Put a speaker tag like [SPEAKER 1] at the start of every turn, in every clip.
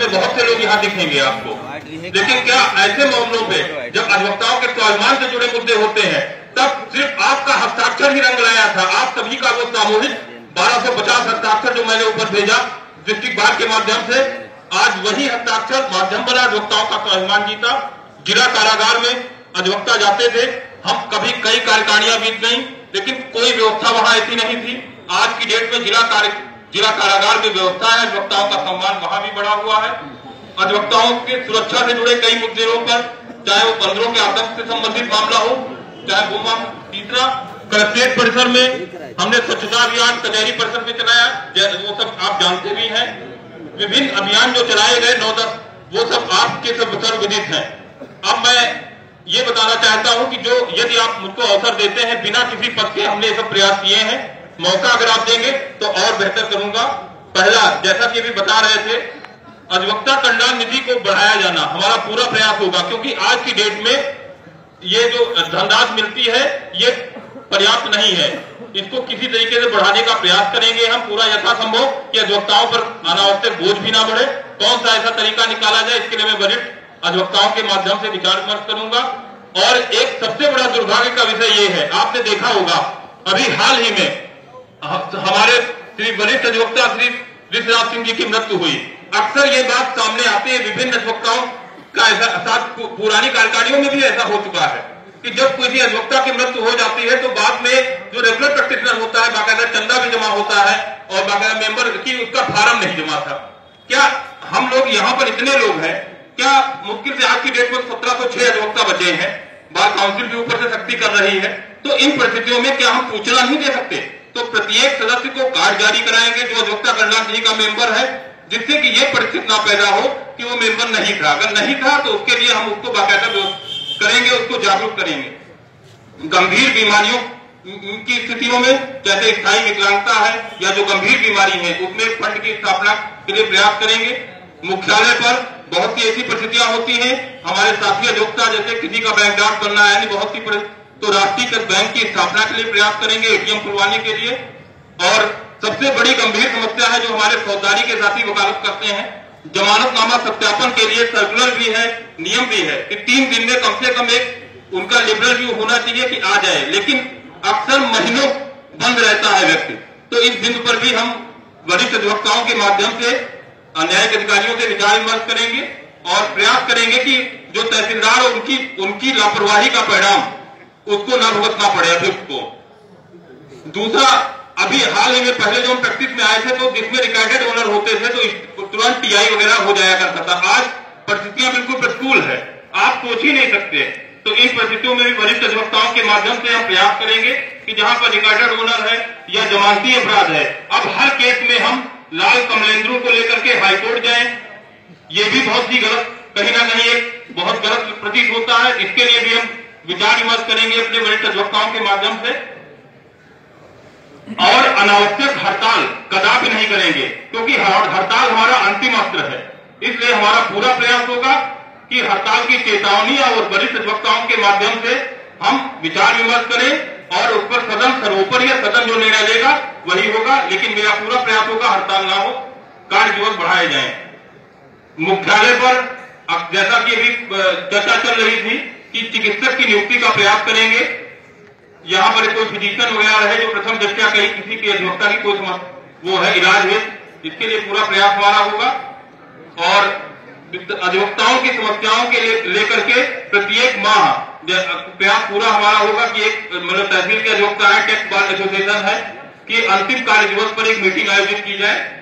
[SPEAKER 1] ऐसे बहुत से लोग यहाँ दिखेंगे आपको। लेकिन क्या ऐसे मामलों पे जब अधिवक्ताओं के स्वाभिमान से जुड़े मुद्दे होते हैं तब सिर्फ आपका हस्ताक्षर ही रंग लाया था। आप सभी का वो सामूहिक 1250 हस्ताक्षर जो मैंने ऊपर भेजा डिस्ट्रिक्ट बार के माध्यम से, आज वही हस्ताक्षर माध्यम बना अधिवक्ताओं का स्वाभिमान जीता। जिला कारागार में अधिवक्ता जाते थे, हम कभी कई कार्यकारिणियां बीत गई, लेकिन कोई व्यवस्था वहां ऐसी नहीं थी। आज की डेट में जिला कारागार में व्यवस्था है, अधिवक्ताओं का सम्मान वहां भी बढ़ा हुआ है। अधिवक्ताओं की सुरक्षा से जुड़े कई मुद्दों पर, चाहे वो बंदरों के आतंक से संबंधित मामला हो, चाहे वो तीसरा कलेक्ट्रेट परिसर में हमने स्वच्छता अभियान कचहरी परिसर में चलाया, वो सब आप जानते भी हैं। विभिन्न अभियान जो चलाए गए 9-10 वो सब आपके सब सर्वविदित हैं। अब मैं ये बताना चाहता हूं कि जो यदि आप मुझको अवसर देते हैं, बिना किसी पद के हमने सब प्रयास किए हैं, मौका अगर आप देंगे तो और बेहतर करूंगा। पहला, जैसा कि अभी बता रहे थे, अधिवक्ता कल्याण निधि को बढ़ाया जाना हमारा पूरा प्रयास होगा, क्योंकि आज की डेट में ये जो धनराशि मिलती है ये पर्याप्त नहीं है। इसको किसी तरीके से बढ़ाने का प्रयास करेंगे हम पूरा यथासंभव, कि अधिवक्ताओं पर अनावश्यक बोझ भी ना बढ़े। कौन सा ऐसा तरीका निकाला जाए, इसके लिए मैं वरिष्ठ अधिवक्ताओं के माध्यम से विचार विमर्श करूंगा। और एक सबसे बड़ा दुर्भाग्य का विषय ये है, आपने देखा होगा अभी हाल ही में हमारे श्री वरिष्ठ अधिवक्ता श्री ऋषिराज सिंह जी की मृत्यु हुई। अक्सर ये बात सामने आती है, विभिन्न अधिवक्ताओं का ऐसा पुरानी कार्यकारिणियों में भी ऐसा हो चुका है कि जब किसी अधिवक्ता की मृत्यु हो जाती है तो बाद में जो रेगुलर प्रैक्टिशनर होता है, बाकायदा चंदा भी जमा होता है और बाकायदा मेंबर की उसका फार्म नहीं जमा था। क्या हम लोग यहाँ पर इतने लोग हैं, क्या मुश्किल से आज की डेट में 1706 अधिवक्ता बचे हैं, बार काउंसिल भी ऊपर से सख्ती कर रही है, तो इन परिस्थितियों में क्या हम सूचना नहीं दे सकते? तो प्रत्येक सदस्य को कार्ड जारी कराएंगे जो अधिवक्ता कल्याण निधि का मेंबर है, जिससे कि ये परिस्थिति ना पैदा हो कि वो मेंबर नहीं था। अगर नहीं था तो उसके लिए हम उसको बाकायदा करेंगे, उसको जागरूक करेंगे। गंभीर बीमारियों की स्थितियों में, जैसे स्थायी विकलांगता है या जो गंभीर बीमारी है, उसमें फंड की स्थापना के लिए प्रयास करेंगे। मुख्यालय पर बहुत सी ऐसी परिस्थितियां होती हैं, हमारे साथी अधिवक्ता जैसे किसी का बैंक ड्राफ्ट करना है, यानी बहुत सी तो राष्ट्रीयकृत बैंक की स्थापना के लिए प्रयास करेंगे, एटीएम खुलवाने के लिए। और सबसे बड़ी गंभीर समस्या है जो हमारे फौजदारी के साथी वकालत करते हैं, जमानतनामा सत्यापन के लिए सर्कुलर भी है, नियम भी है कि 3 दिन में कम से कम एक उनका लिबरल व्यू होना चाहिए कि आ जाए, लेकिन अक्सर महीनों बंद रहता है व्यक्ति। तो इस बिंदु पर भी हम वरिष्ठ अधिवक्ताओं के माध्यम से न्यायिक अधिकारियों से विचार विमर्श करेंगे और प्रयास करेंगे कि जो तहसीलदार और उनकी लापरवाही का परिणाम उसको न भुगतना पड़े अभियुक्त को। दूसरा, अभी हाल ही में पहले जो हम प्रैक्टिस में आए थे तो जिसमें रिकॉर्डेड ओनर होते थे तो तुरंत टीआई वगैरह हो जाया करता था। आज परिस्थितियां बिल्कुल प्रतिकूल है, आप सोच ही नहीं सकते। तो इन परिस्थितियों में भी वरिष्ठ अधिवक्ताओं के माध्यम से हम प्रयास करेंगे कि जहां पर रिकॉर्डेड ओनर है या जमानती अपराध है, अब हर केस में हम लाल कमलेंद्रों को लेकर के हाईकोर्ट जाए, ये भी बहुत ही गलत, कहीं ना कहीं एक बहुत गलत प्रतीत होता है। इसके लिए भी हम विचार विमर्श करेंगे अपने वरिष्ठ अधिवक्ताओं के माध्यम से। और अनावश्यक हड़ताल कदापि नहीं करेंगे, क्योंकि हड़ताल हमारा अंतिम अस्त्र है। इसलिए हमारा पूरा प्रयास होगा कि हड़ताल की चेतावनी और वरिष्ठ अधिवक्ताओं के माध्यम से हम विचार विमर्श करें और उस पर सदन सर्वोपरि या सदन जो निर्णय लेगा वही होगा। लेकिन मेरा पूरा प्रयास होगा हड़ताल ना हो, कार्य दिवस बढ़ाए जाएं। मुख्यालय पर जैसा कि अभी चर्चा चल रही थी कि चिकित्सक की नियुक्ति का प्रयास करेंगे। यहाँ पर कोई फिजिशियन वगैरह है जो प्रथम दृष्टया कहीं किसी की अधिवक्ता की कोई वो है इलाज है, इसके लिए पूरा प्रयास हमारा होगा। और अधिवक्ताओं की समस्याओं के लेकर के प्रत्येक माह प्रयास पूरा हमारा होगा कि एक मतलब तहसील के अधिवक्ता है, टैक्स बार एसोसिएशन है, कि अंतिम कार्य दिवस पर एक मीटिंग आयोजित की जाए।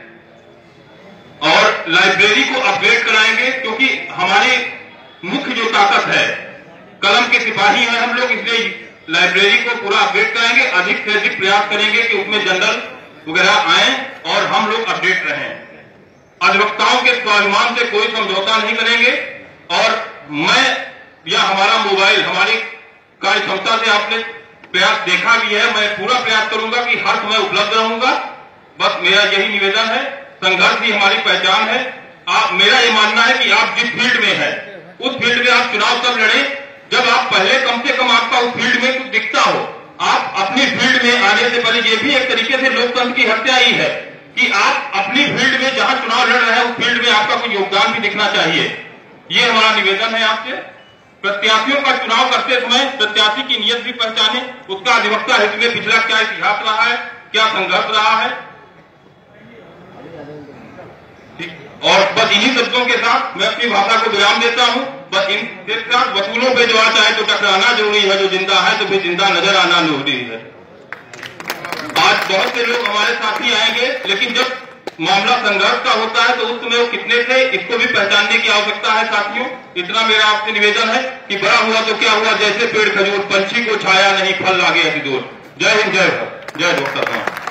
[SPEAKER 1] और लाइब्रेरी को अपग्रेड कराएंगे, क्योंकि हमारी मुख्य जो ताकत है कलम के सिपाही हैं हम लोग, इसलिए लाइब्रेरी को पूरा अपडेट कराएंगे। अधिक से अधिक प्रयास करेंगे कि उसमें जर्नल वगैरह आए और हम लोग अपडेट रहें। अधिवक्ताओं के स्वाभिमान से कोई समझौता नहीं करेंगे। और मैं या हमारा मोबाइल हमारी कार्य क्षमता से आपने प्रयास देखा भी है, मैं पूरा प्रयास करूंगा कि हर समय उपलब्ध रहूंगा। बस मेरा यही निवेदन है, संघर्ष ही हमारी पहचान है। मेरा ये मानना है कि आप जिस फील्ड में है उस फील्ड में आप चुनाव तब लड़ें जब आप पहले कम से कम आपका उस फील्ड में कुछ दिखता हो। आप अपनी फील्ड में आने से पहले, ये भी एक तरीके से लोकतंत्र की हत्या ही है कि आप अपनी फील्ड में जहां चुनाव लड़ रहे हैं उस फील्ड में आपका कोई योगदान भी दिखना चाहिए। ये हमारा निवेदन है आपसे। प्रत्याशियों का चुनाव करते समय प्रत्याशी की नीयत भी पहचाने, उसका अधिवक्ता हित में पिछला क्या इतिहास रहा है, क्या संघर्ष रहा है। और बस इन्हीं शब्दों के साथ मैं अपनी भाषा को विराम देता हूं। बस इनके साथ वसूलों पे जो आता है तो टकराना जरूरी है, जो जिंदा है तो फिर जिंदा नजर आना जरूरी है। आज बहुत से लोग हमारे साथी आएंगे, लेकिन जब मामला संघर्ष का होता है तो उस समय वो कितने थे इसको भी पहचानने की आवश्यकता है साथियों। इतना मेरा आपसे निवेदन है कि बड़ा हुआ तो क्या हुआ, जैसे पेड़ खजूर, पंछी को छाया नहीं, फल लागे अति दूर। जय हिंद, जय भारत, जय डॉक्टर।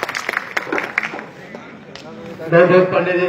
[SPEAKER 2] बहुत बहुत पंडित जी